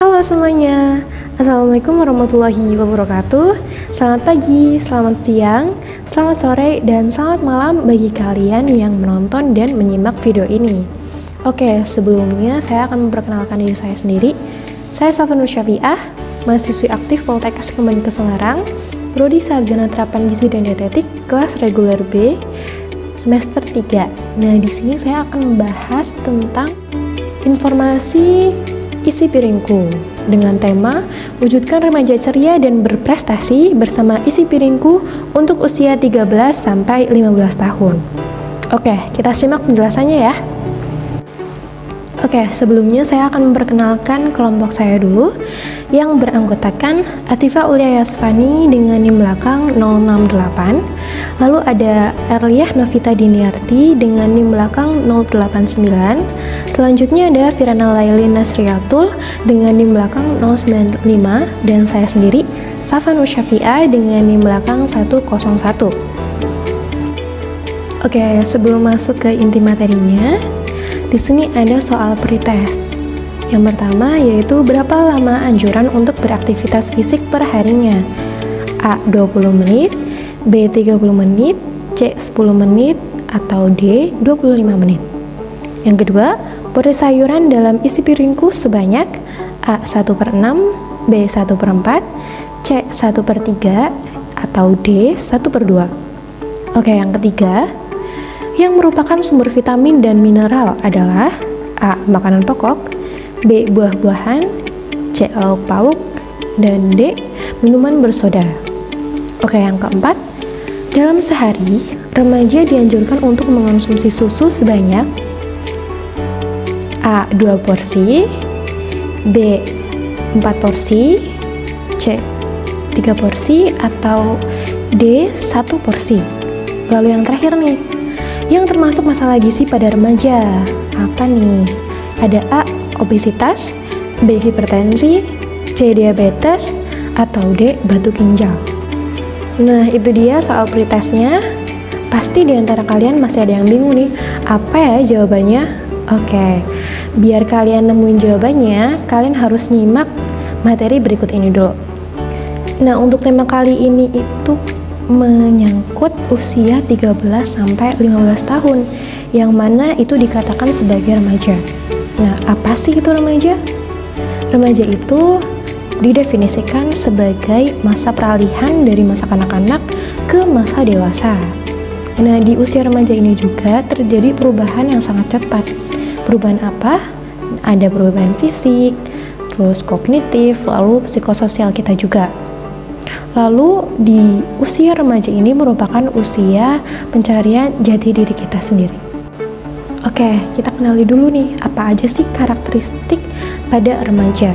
Halo semuanya, Assalamualaikum warahmatullahi wabarakatuh. Selamat pagi, selamat siang, selamat sore, dan selamat malam bagi kalian yang menonton dan menyimak video ini. Oke, sebelumnya saya akan memperkenalkan diri saya sendiri. Saya Safa Nur Syafiah, mahasiswi aktif Poltekkes Kembang ke Semarang, Prodi Sarjana Terapan Gizi dan Dietetik, kelas reguler B, semester 3. Nah, di sini saya akan membahas tentang informasi isi piringku dengan tema wujudkan remaja ceria dan berprestasi bersama isi piringku untuk usia 13 sampai 15 tahun. Oke, kita simak penjelasannya ya. Oke, sebelumnya saya akan memperkenalkan kelompok saya dulu yang beranggotakan Atifa Ulia Yasfani dengan NIM belakang 068. Lalu ada Erliah Novita Diniarti dengan NIM belakang 089. Selanjutnya ada Firana Laili Nasriatul dengan NIM belakang 095 dan saya sendiri Safa Nur Syafiah dengan NIM belakang 101. Oke, sebelum masuk ke inti materinya, di sini ada soal pretest. Yang pertama yaitu berapa lama anjuran untuk beraktivitas fisik per harinya? A. 20 menit, B. 30 menit, C. 10 menit, atau D. 25 menit. Yang kedua, porsi sayuran dalam isi piringku sebanyak A. 1/6, B. 1/4, C. 1/3, atau D. 1/2. Oke, yang ketiga, yang merupakan sumber vitamin dan mineral adalah A. Makanan pokok, B. Buah-buahan, C. Lauk pauk, dan D. Minuman bersoda. Oke, yang keempat, dalam sehari, remaja dianjurkan untuk mengonsumsi susu sebanyak A. 2 porsi, B. 4 porsi, C. 3 porsi, atau D. 1 porsi. Lalu yang terakhir nih, yang termasuk masalah gizi pada remaja. Apa nih? Ada A. Obesitas, B. Hipertensi, C. Diabetes, atau D. Batu ginjal. Nah, itu dia soal pretestnya. Pasti di antara kalian masih ada yang bingung nih, apa ya jawabannya? Oke, biar kalian nemuin jawabannya, kalian harus nyimak materi berikut ini dulu. Nah, untuk tema kali ini itu menyangkut usia 13 sampai 15 tahun, yang mana itu dikatakan sebagai remaja. Nah, apa sih itu remaja? Remaja itu didefinisikan sebagai masa peralihan dari masa kanak-kanak ke masa dewasa. Nah, di usia remaja ini juga terjadi perubahan yang sangat cepat. Perubahan apa? Ada perubahan fisik, terus kognitif, lalu psikososial kita juga. Lalu di usia remaja ini merupakan usia pencarian jati diri kita sendiri. Oke, kita kenali dulu nih, apa aja sih karakteristik pada remaja.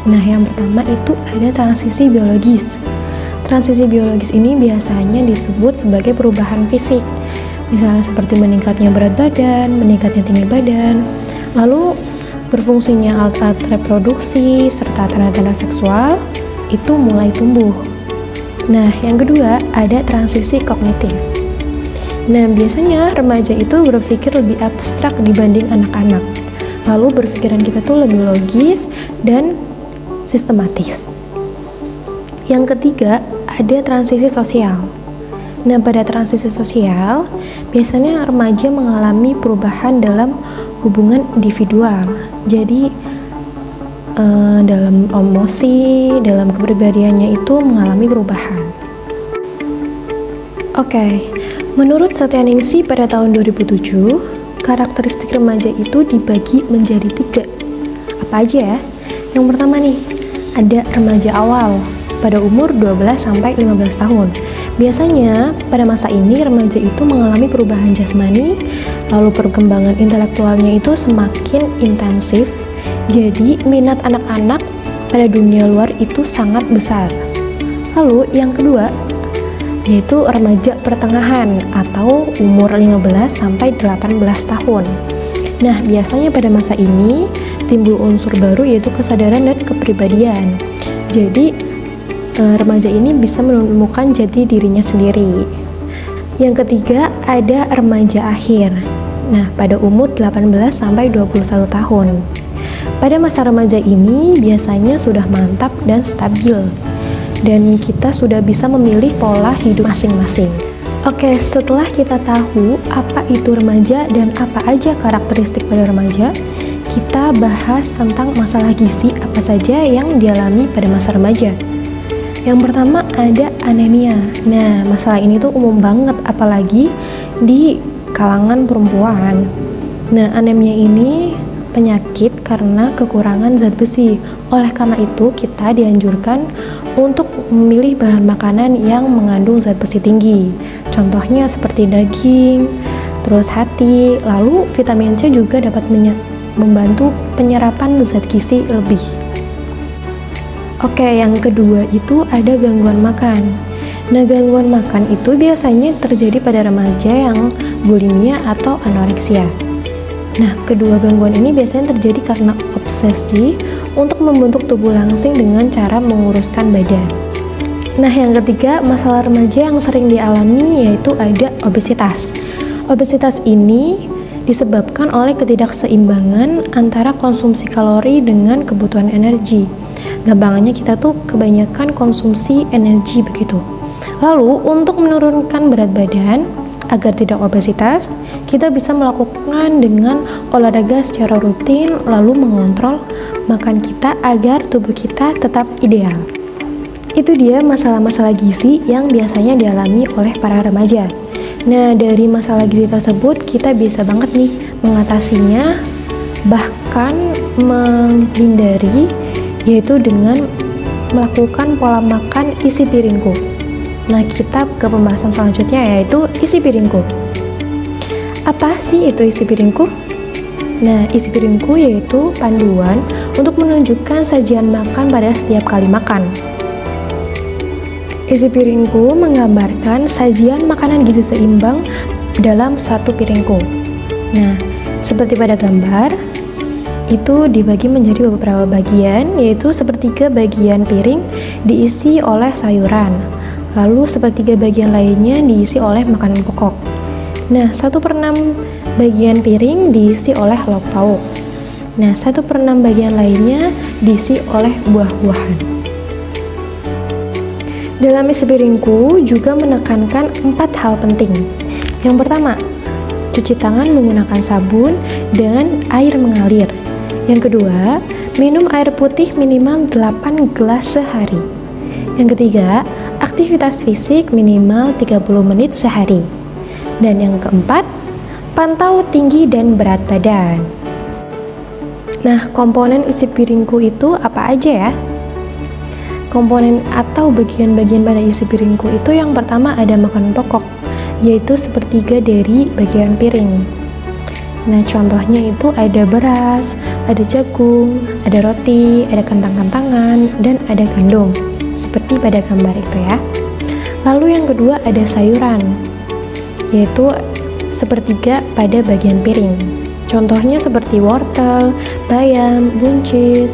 Nah, yang pertama itu ada transisi biologis. Transisi biologis ini biasanya disebut sebagai perubahan fisik. Misalnya seperti meningkatnya berat badan, meningkatnya tinggi badan, lalu berfungsinya alat-alat reproduksi, serta tanda-tanda seksual itu mulai tumbuh. Nah, yang kedua ada transisi kognitif. Nah, biasanya remaja itu berpikir lebih abstrak dibanding anak-anak. Lalu berpikiran kita tuh lebih logis dan sistematis. Yang ketiga ada transisi sosial. Nah, pada transisi sosial biasanya remaja mengalami perubahan dalam hubungan individual. Jadi dalam emosi, dalam kepribadiannya itu mengalami perubahan. Oke, menurut Satyaningsih pada tahun 2007, karakteristik remaja itu dibagi menjadi 3. Apa aja ya? Yang pertama nih, ada remaja awal pada umur 12 sampai 15 tahun. Biasanya pada masa ini remaja itu mengalami perubahan jasmani, lalu perkembangan intelektualnya itu semakin intensif. Jadi minat anak-anak pada dunia luar itu sangat besar. Lalu yang kedua yaitu remaja pertengahan atau umur 15 sampai 18 tahun. Nah, biasanya pada masa ini timbul unsur baru yaitu kesadaran dan kepribadian. Jadi remaja ini bisa menemukan jati dirinya sendiri. Yang ketiga ada remaja akhir. Nah, pada umur 18 sampai 21 tahun. pada masa remaja ini biasanya sudah mantap dan stabil, dan kita sudah bisa memilih pola hidup masing-masing. Oke, setelah kita tahu apa itu remaja dan apa aja karakteristik pada remaja, kita bahas tentang masalah gizi apa saja yang dialami pada masa remaja. Yang pertama ada anemia. Nah, masalah ini tuh umum banget apalagi di kalangan perempuan. Nah, anemia ini penyakit karena kekurangan zat besi. Oleh karena itu, kita dianjurkan untuk memilih bahan makanan yang mengandung zat besi tinggi. Contohnya seperti daging, terus hati, lalu vitamin C juga dapat membantu penyerapan zat gizi lebih. Oke, yang kedua itu ada gangguan makan. Nah, gangguan makan itu biasanya terjadi pada remaja yang bulimia atau anoreksia. Nah, kedua gangguan ini biasanya terjadi karena obsesi untuk membentuk tubuh langsing dengan cara menguruskan badan. Nah, yang ketiga, masalah remaja yang sering dialami yaitu ada obesitas. Obesitas ini disebabkan oleh ketidakseimbangan antara konsumsi kalori dengan kebutuhan energi. Gampangannya kita tuh kebanyakan konsumsi energi begitu. Lalu, untuk menurunkan berat badan agar tidak obesitas, kita bisa melakukan dengan olahraga secara rutin, lalu mengontrol makan kita agar tubuh kita tetap ideal. Itu dia masalah-masalah gizi yang biasanya dialami oleh para remaja. Nah, dari masalah gizi tersebut kita bisa banget nih mengatasinya, bahkan menghindari, yaitu dengan melakukan pola makan isi piringku. Nah, kita ke pembahasan selanjutnya yaitu isi piringku. Apa sih itu isi piringku? Nah, isi piringku yaitu panduan untuk menunjukkan sajian makan pada setiap kali makan. Isi piringku menggambarkan sajian makanan gizi seimbang dalam satu piringku. Nah, seperti pada gambar, itu dibagi menjadi beberapa bagian, yaitu sepertiga bagian piring diisi oleh sayuran. Lalu sepertiga bagian lainnya diisi oleh makanan pokok. Nah, 1/6 bagian piring diisi oleh lauk pauk. Nah, 1/6 bagian lainnya diisi oleh buah-buahan. Dalam isi piringku juga menekankan 4 hal penting. Yang pertama, cuci tangan menggunakan sabun dan air mengalir. Yang kedua, minum air putih minimal 8 gelas sehari. Yang ketiga, aktivitas fisik minimal 30 menit sehari. Dan yang keempat, pantau tinggi dan berat badan. Nah, komponen isi piringku itu apa aja ya? Komponen atau bagian-bagian pada isi piringku itu yang pertama ada makanan pokok, yaitu sepertiga dari bagian piring. Nah, contohnya itu ada beras, ada jagung, ada roti, ada kentang-kentangan, dan ada gandum. Seperti pada gambar itu ya. Lalu yang kedua ada sayuran, yaitu sepertiga pada bagian piring. Contohnya seperti wortel, bayam, buncis,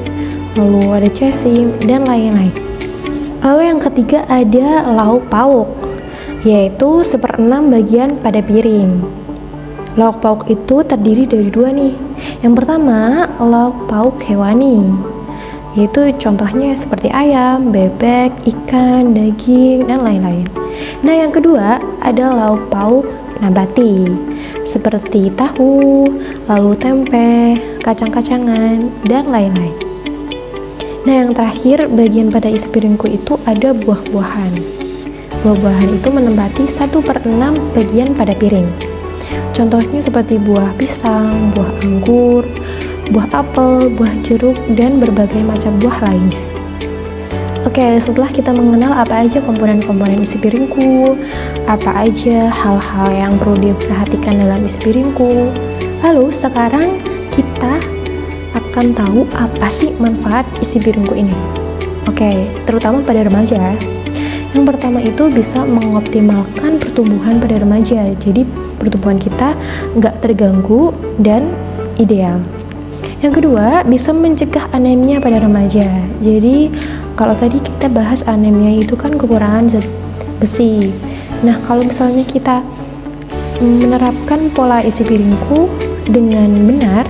lalu ada cacing, dan lain-lain. Lalu yang ketiga ada lauk pauk, yaitu 1/6 bagian pada piring. Lauk pauk itu terdiri dari dua nih. Yang pertama, lauk pauk hewani, yaitu contohnya seperti ayam, bebek, ikan, daging, dan lain-lain. Nah, yang kedua ada lauk pauk nabati, seperti tahu, lalu tempe, kacang-kacangan, dan lain-lain. Nah, yang terakhir bagian pada isi piringku itu ada buah-buahan. Buah-buahan itu menempati 1/6 bagian pada piring. Contohnya seperti buah pisang, buah anggur, buah apel, buah jeruk, dan berbagai macam buah lainnya. Oke, setelah kita mengenal apa aja komponen-komponen isi piringku, apa aja hal-hal yang perlu diperhatikan dalam isi piringku, lalu sekarang kita akan tahu apa sih manfaat isi piringku ini. Oke, terutama pada remaja. Yang pertama itu bisa mengoptimalkan pertumbuhan pada remaja, jadi pertumbuhan kita nggak terganggu dan ideal. Yang kedua, bisa mencegah anemia pada remaja. Jadi, kalau tadi kita bahas anemia itu kan kekurangan zat besi. Nah, kalau misalnya kita menerapkan pola isi piringku dengan benar,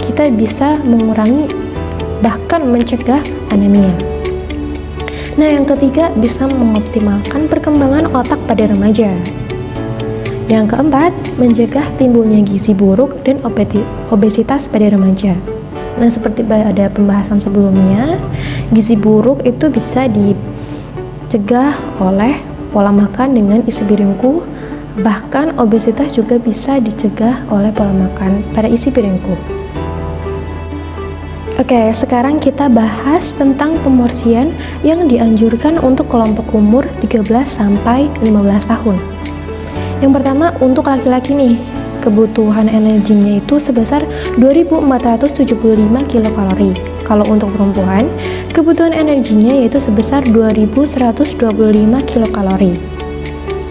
kita bisa mengurangi bahkan mencegah anemia. Nah, yang ketiga, bisa mengoptimalkan perkembangan otak pada remaja. Yang keempat, mencegah timbulnya gizi buruk dan obesitas pada remaja. Nah, seperti pada pembahasan sebelumnya, gizi buruk itu bisa dicegah oleh pola makan dengan isi piringku, bahkan obesitas juga bisa dicegah oleh pola makan pada isi piringku. Oke, sekarang kita bahas tentang pemorsian yang dianjurkan untuk kelompok umur 13 sampai 15 tahun. Yang pertama, untuk laki-laki nih, kebutuhan energinya itu sebesar 2475 kilokalori. Kalau untuk perempuan, kebutuhan energinya yaitu sebesar 2125 kilokalori.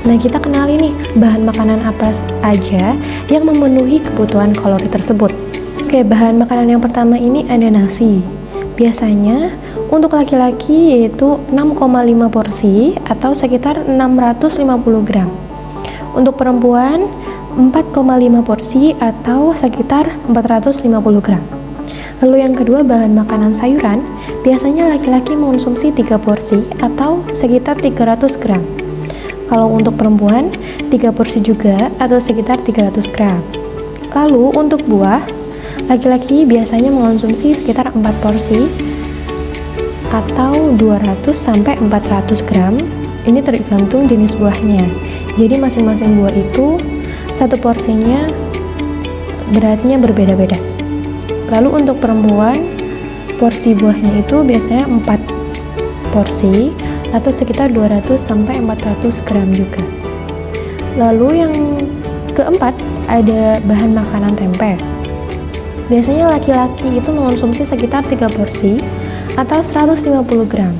Nah, kita kenali nih bahan makanan apa aja yang memenuhi kebutuhan kalori tersebut. Oke, bahan makanan yang pertama ini ada nasi. Biasanya untuk laki-laki yaitu 6,5 porsi atau sekitar 650 gram. Untuk perempuan 4,5 porsi atau sekitar 450 gram. Lalu yang kedua, bahan makanan sayuran. Biasanya laki-laki mengonsumsi 3 porsi atau sekitar 300 gram. Kalau untuk perempuan 3 porsi juga atau sekitar 300 gram. Lalu untuk buah, laki-laki biasanya mengonsumsi sekitar 4 porsi atau 200 sampai 400 gram. Ini tergantung jenis buahnya. Jadi masing-masing buah itu satu porsinya beratnya berbeda-beda. Lalu untuk perempuan, porsi buahnya itu biasanya 4 porsi atau sekitar 200 sampai 400 gram juga. Lalu yang keempat, ada bahan makanan tempe. Biasanya laki-laki itu mengonsumsi sekitar 3 porsi atau 150 gram.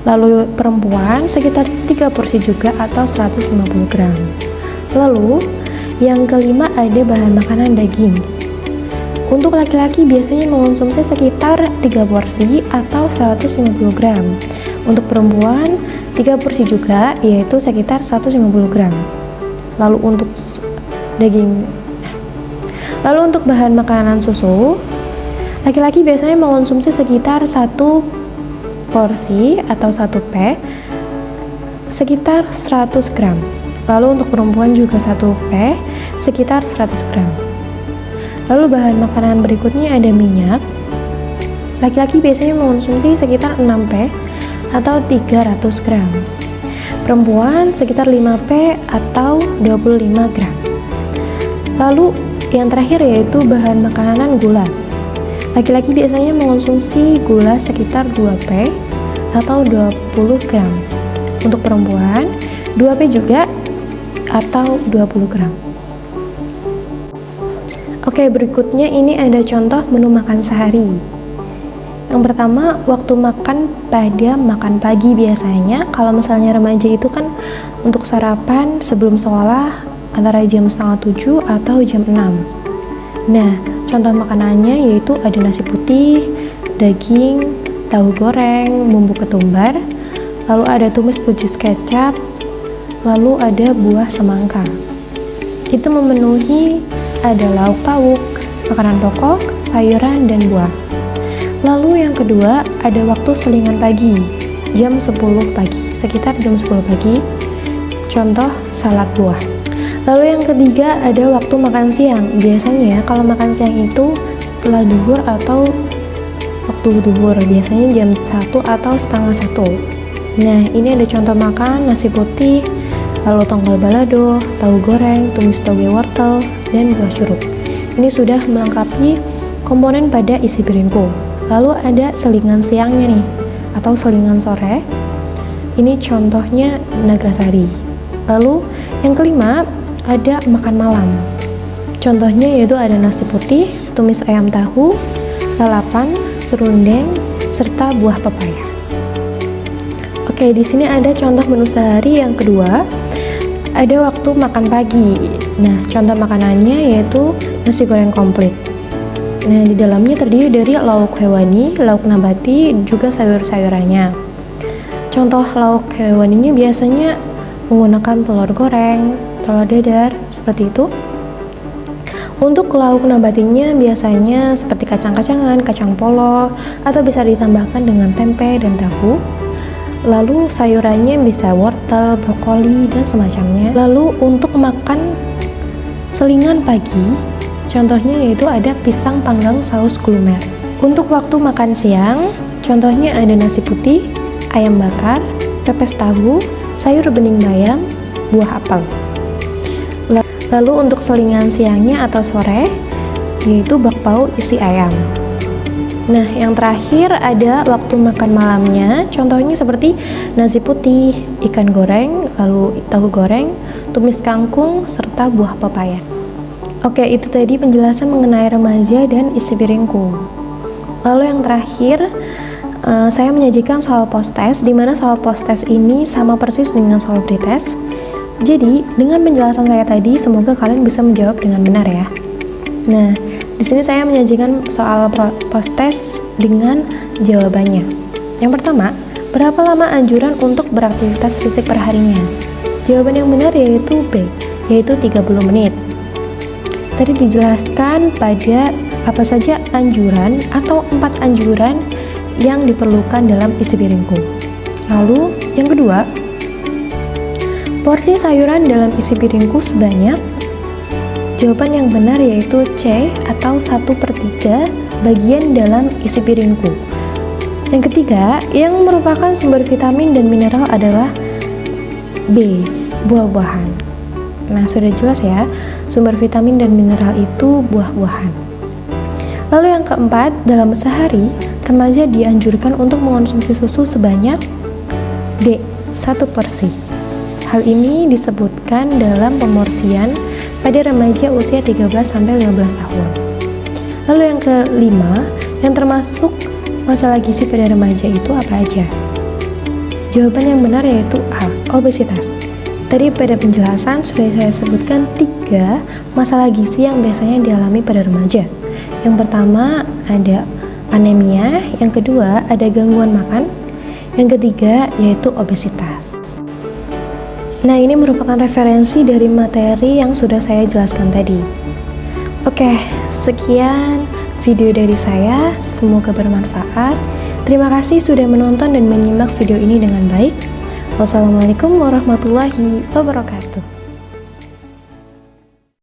Lalu perempuan sekitar 3 porsi juga atau 150 gram. Lalu yang kelima, ada bahan makanan daging. Untuk laki-laki biasanya mengonsumsi sekitar 3 porsi atau 150 gram. Untuk perempuan 3 porsi juga, yaitu sekitar 150 gram. Lalu untuk untuk bahan makanan susu, laki-laki biasanya mengonsumsi sekitar 1 porsi atau 1 P sekitar 100 gram. Lalu untuk perempuan juga 1 P sekitar 100 gram. Lalu bahan makanan berikutnya ada minyak. Laki-laki biasanya mengonsumsi sekitar 6 P atau 300 gram. Perempuan sekitar 5 P atau 25 gram. Lalu yang terakhir yaitu bahan makanan gula. Laki-laki biasanya mengonsumsi gula sekitar 2 P atau 20 gram. Untuk perempuan 2 P juga atau 20 gram. Oke, berikutnya ini ada contoh menu makan sehari. Yang pertama, waktu makan pada makan pagi biasanya. Kalau misalnya remaja itu kan untuk sarapan sebelum sekolah antara jam 6:30 atau jam 6. Nah, contoh makanannya yaitu ada nasi putih, daging, tahu goreng, bumbu ketumbar, lalu ada tumis pujis kecap, lalu ada buah semangka. Itu memenuhi ada lauk pauk, makanan pokok, sayuran, dan buah. Lalu yang kedua, ada waktu selingan pagi, jam 10 pagi, sekitar jam 10 pagi, contoh salad buah. Lalu yang ketiga, ada waktu makan siang. Biasanya kalau makan siang itu setelah duhur atau waktu duhur, biasanya jam 1 atau setengah 1. Nah, ini ada contoh makan nasi putih, lalu tongkol balado, tahu goreng, tumis toge wortel, dan buah curug. Ini sudah melengkapi komponen pada isi piringku. Lalu ada selingan siangnya nih, atau selingan sore. Ini contohnya Nagasari. Lalu yang kelima, ada makan malam. Contohnya yaitu ada nasi putih, tumis ayam tahu, lalapan, serundeng, serta buah pepaya. Oke, di sini ada contoh menu sehari yang kedua. Ada waktu makan pagi. Nah, contoh makanannya yaitu nasi goreng komplit. Nah, di dalamnya terdiri dari lauk hewani, lauk nabati, juga sayur-sayurannya. Contoh lauk hewaninya biasanya menggunakan telur goreng, telur dadar, seperti itu. Untuk lauk nabatinya biasanya seperti kacang-kacangan, kacang polong, atau bisa ditambahkan dengan tempe dan tahu. Lalu sayurannya bisa wortel, brokoli, dan semacamnya. Lalu untuk makan selingan pagi, contohnya yaitu ada pisang panggang saus gulumer. Untuk waktu makan siang, contohnya ada nasi putih, ayam bakar, pepes tahu, sayur bening bayam, buah apel. Lalu untuk selingan siangnya atau sore, yaitu bakpao isi ayam. Nah, yang terakhir ada waktu makan malamnya, contohnya seperti nasi putih, ikan goreng, lalu tahu goreng, tumis kangkung, serta buah pepaya. Oke, itu tadi penjelasan mengenai remaja dan isi piringku. Lalu yang terakhir, saya menyajikan soal post-test, di mana soal post-test ini sama persis dengan soal pretest. Jadi, dengan penjelasan saya tadi, semoga kalian bisa menjawab dengan benar ya. Nah, di sini saya menyajikan soal post-test dengan jawabannya. Yang pertama, berapa lama anjuran untuk beraktivitas fisik perharinya? Jawaban yang benar yaitu B, yaitu 30 menit. Tadi dijelaskan pada apa saja anjuran atau 4 anjuran yang diperlukan dalam isi piringku. Lalu, yang kedua, porsi sayuran dalam isi piringku sebanyak. Jawaban yang benar yaitu C atau 1/3 bagian dalam isi piringku. Yang ketiga, yang merupakan sumber vitamin dan mineral adalah B, buah-buahan. Nah, sudah jelas ya, sumber vitamin dan mineral itu buah-buahan. Lalu yang keempat, dalam sehari, remaja dianjurkan untuk mengonsumsi susu sebanyak D, 1 porsi. Hal ini disebutkan dalam pemorsian pada remaja usia 13-15 tahun. Lalu yang kelima, yang termasuk masalah gizi pada remaja itu apa aja? Jawaban yang benar yaitu A, obesitas. Tadi pada penjelasan sudah saya sebutkan 3 masalah gizi yang biasanya dialami pada remaja. Yang pertama ada anemia, yang kedua ada gangguan makan, yang ketiga yaitu obesitas. Nah, ini merupakan referensi dari materi yang sudah saya jelaskan tadi. Oke, sekian video dari saya, semoga bermanfaat. Terima kasih sudah menonton dan menyimak video ini dengan baik. Wassalamualaikum warahmatullahi wabarakatuh.